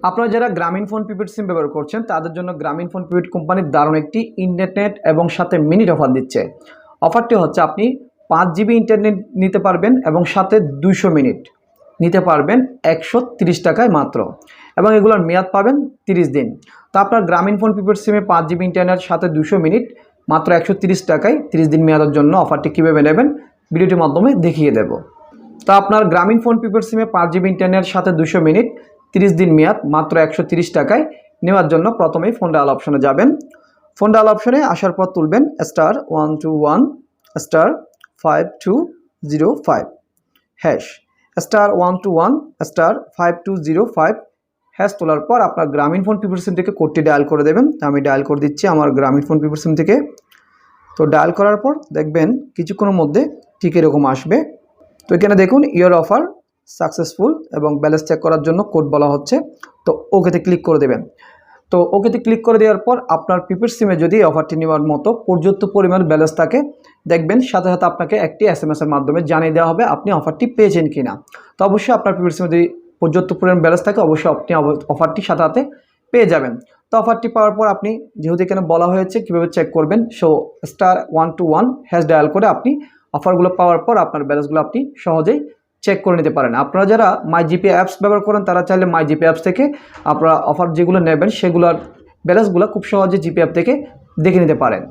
আপনারা যারা গ্রামীণফোন প্রিপেড সিম ব্যবহার করছেন তাদের জন্য গ্রামীণফোন প্রিপেড কোম্পানির দারুণ একটি ইন্টারনেট এবং সাথে মিনিট অফার দিচ্ছে। অফারটি হচ্ছে আপনি 5 GB ইন্টারনেট নিতে পারবেন এবং সাথে 200 মিনিট নিতে পারবেন 130 টাকায় মাত্র, এবং এগুলোর মেয়াদ পাবেন 30 দিন। তো আপনার গ্রামীণফোন প্রিপেড সিমে 5 GB ইন্টারনেট সাথে 200 মিনিট মাত্র 130 টাকায় 30 দিন মেয়াদের জন্য অফারটি কীভাবে নেবেন ভিডিওটির মাধ্যমে দেখিয়ে দেব। তো আপনার গ্রামীণফোন প্রিপেড সিমে 5 GB ইন্টারনেট সাথে 200 মিনিট 30 দিন মেয়াদ মাত্র 130 টাকায় নেওয়ার জন্য প্রথমেই ফোন ডায়াল অপশনে যাবেন। ফোন ডায়াল অপশনে আসার পর তুলবেন *121 *5205 *121 *5205 হ্যাশ তোলার পর আপনার গ্রামীণফোন প্রিপেড সিম থেকে কোডটি ডায়াল করে দেবেন। আমি ডায়াল করে দিচ্ছি আমার গ্রামীণফোন প্রিপেড সিম থেকে। তো ডায়াল করার পর দেখবেন কিছুক্ষণের মধ্যে ঠিক এরকম আসবে। তো এখানে দেখুন ইয়োর অফার সাকসেসফুল এবং ব্যালেন্স চেক করার জন্য কোড বলা হচ্ছে। তো ওকেতে ক্লিক করে দেবেন। তো ওকেতে ক্লিক করে দেওয়ার পর আপনার প্রিপেড সিমে যদি অফারটি নেওয়ার মতো পর্যাপ্ত পরিমাণ ব্যালেন্স থাকে দেখবেন সাথে সাথে আপনাকে একটি SMS এর মাধ্যমে জানিয়ে দেওয়া হবে আপনি অফারটি পেয়েছেন কিনা। তো অবশ্যই আপনার প্রিপেড সিমে যদি পর্যাপ্ত পরিমাণ ব্যালেন্স থাকে অবশ্যই আপনি অফারটি সাথে সাথে পেয়ে যাবেন। তো অফারটি পাওয়ার পর আপনি যেহেতু এখানে বলা হয়েছে কীভাবে চেক করবেন, সো *121 হ্যাশ ডায়াল করে আপনি অফারগুলো পাওয়ার পর আপনার ব্যালেন্সগুলো আপনি সহজেই চেক করে নিতে পারেন। আপনারা যারা মাইজিপি অ্যাপস ব্যবহার করেন তারা চাইলে মাইজিপি অ্যাপস থেকে আপনারা অফার যেগুলো নেবেন সেগুলোর ব্যালেন্সগুলো খুব সহজে জিপি অ্যাপ থেকে দেখে নিতে পারেন।